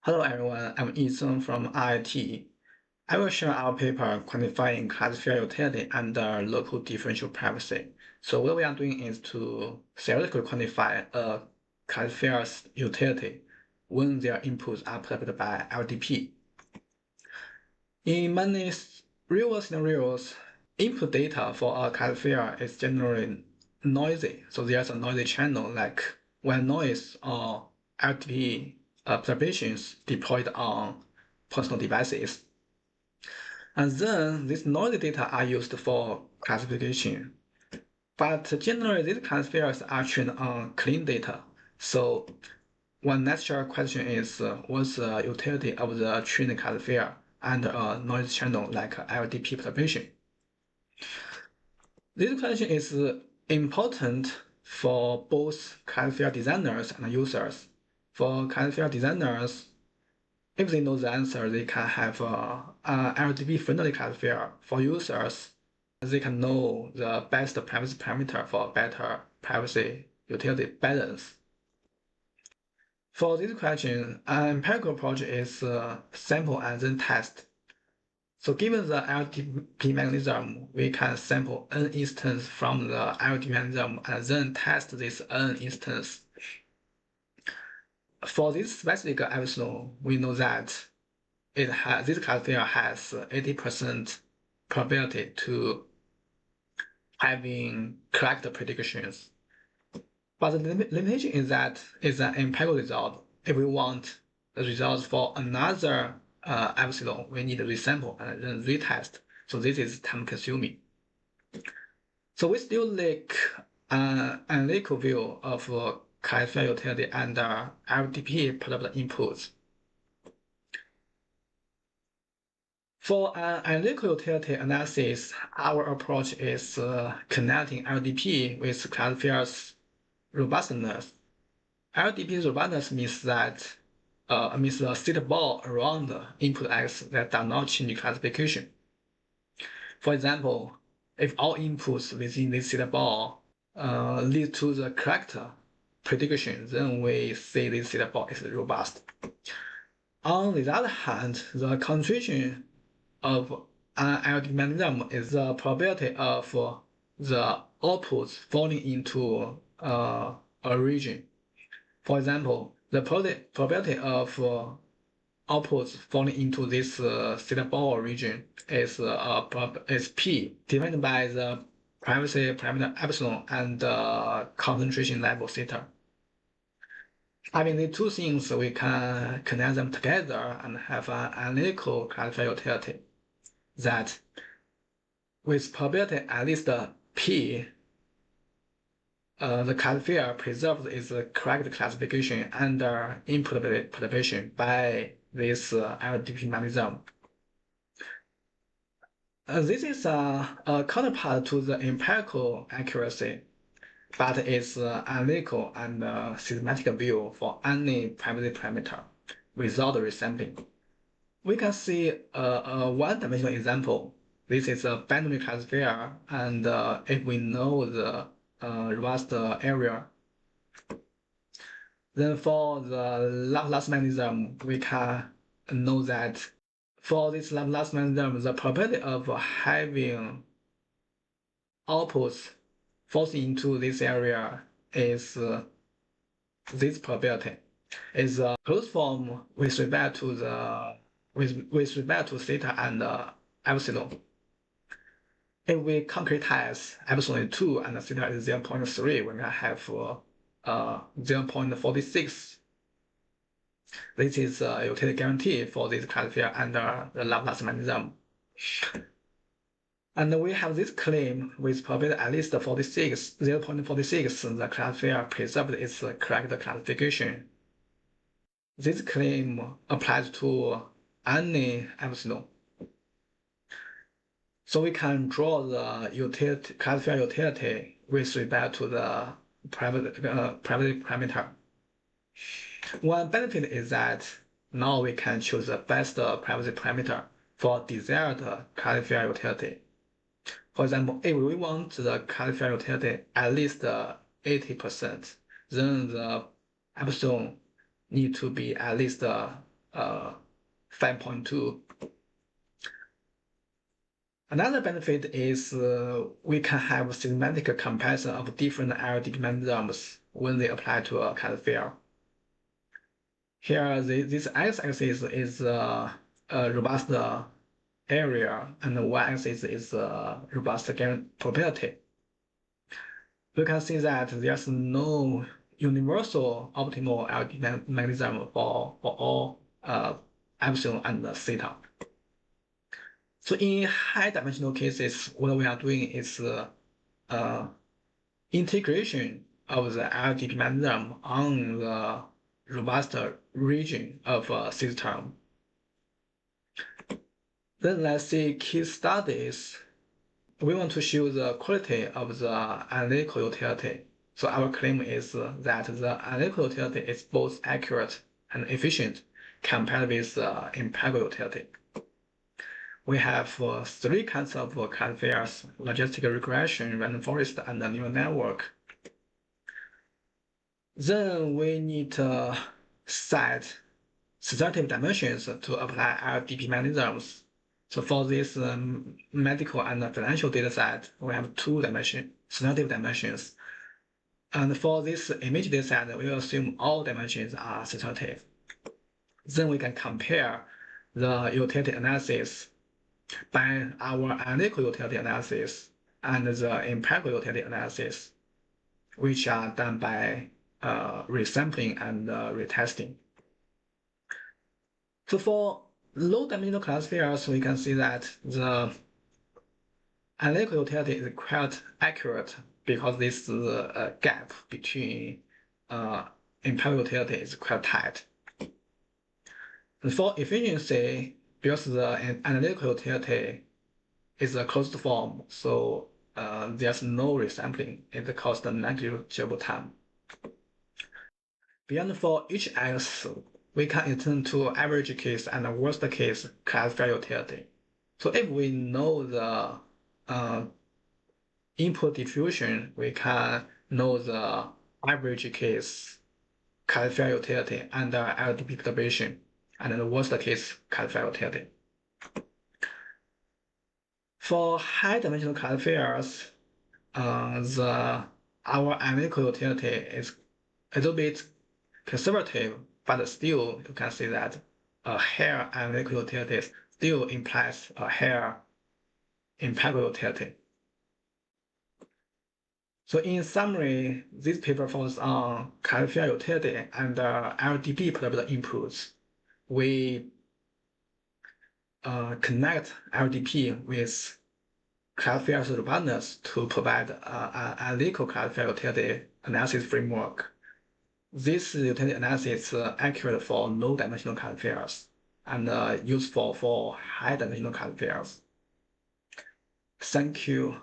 Hello everyone, I'm Yidan from IIT. I will share our paper quantifying classifier utility under local differential privacy. So what we are doing is to theoretically quantify a classifier's utility when their inputs are perceived by LDP. In many real-world scenarios, input data for a classifier is generally noisy. So there's a noisy channel like white noise or LDP observations deployed on personal devices. And then these noisy data are used for classification. But generally, these classifiers are trained on clean data. So one natural question is what's the utility of the trained classifier under a noise channel like LDP perturbation? This question is important for both classifier designers and users. For classifier designers, if they know the answer, they can have a LDP-friendly classifier. For users, they can know the best privacy parameter for better privacy utility balance. For this question, an empirical approach is sample and then test. So given the LDP mechanism, we can sample n instance from the LDP mechanism and then test this n instance. For this specific epsilon, we know that this classifier has 80% probability to having correct predictions. But the limitation is that it's an empirical result. If we want the results for another epsilon, we need to resample and then retest. So this is time consuming. So we still lack an analytical view of classifier utility under LDP perturbed inputs. For an analytical utility analysis, our approach is connecting LDP with classifier's robustness. LDP robustness means that means the state ball around input X that does not change classification. For example, if all inputs within this state ball lead to the correct prediction, then we say this state ball is robust. On the other hand, the concentration of an LDP mechanism is the probability of the outputs falling into a region. For example, the probability of outputs falling into this theta ball region is P, defined by the privacy parameter epsilon and concentration level theta. Having these two things, we can connect them together and have an analytical classifier utility that with probability at least P, the classifier preserves its correct classification under input perturbation by this LDP mechanism. This is a counterpart to the empirical accuracy, but it's analytical and systematic view for any privacy parameter without resampling. We can see a one-dimensional example. This is a binary classifier, and if we know the robust area, then for the Laplace mechanism, we can know that for this Laplace mechanism, the probability of having outputs falling into this area is this probability. Is a closed form with respect to the with respect to theta and epsilon. If we concretize epsilon 2 and theta is 0.3, we can have 0.46. This is a utility guarantee for this classifier under the Laplace mechanism. And we have this claim with probability at least 46, 0.46, the classifier preserved its correct classification. This claim applies to any epsilon. So we can draw the utility, classifier utility with respect to the privacy parameter. One benefit is that now we can choose the best privacy parameter for desired classifier utility. For example, if we want the classifier utility at least 80%, then the epsilon need to be at least 5.2. Another benefit is we can have systematic comparison of different LDP mechanisms when they apply to a classifier. Here, this x-axis is a robust area, and the y-axis is robust probability. We can see that there's no universal optimal LD mechanism for all epsilon and theta. So in high-dimensional cases, what we are doing is integration of the LDP mechanism on the robust region of a system. Then let's see case studies. We want to show the quality of the analytical utility. So our claim is that the analytical utility is both accurate and efficient compared with empirical utility. We have three kinds of classifiers: logistic regression, random forest, and neural network. Then we need to set sensitive dimensions to apply LDP mechanisms. So for this medical and financial data set, we have two sensitive dimensions. And for this image data set, we assume all dimensions are sensitive. Then we can compare the utility analysis by our analytical utility analysis and the empirical utility analysis, which are done by resampling and retesting. So for low-dimensional classifiers, we can see that the analytical utility is quite accurate because this gap between empirical utility is quite tight. And for efficiency, because the analytical utility is a closed form, so there's no resampling. It costs negligible time. Beyond for each X, we can extend to average case and worst case classifier utility. So if we know the input diffusion, we can know the average case classifier utility under LDP perturbation, and the worst case classifier utility. For high-dimensional classifiers, our analytical utility is a little bit conservative, but still you can see that a higher analytical utility still implies a higher empirical utility. So in summary, this paper focuses on classifier utility and LDP probability inputs. We connect LDP with classifier's robustness to provide an analytical classifier utility analysis framework. This utility analysis is accurate for low-dimensional classifiers and useful for high-dimensional classifiers. Thank you.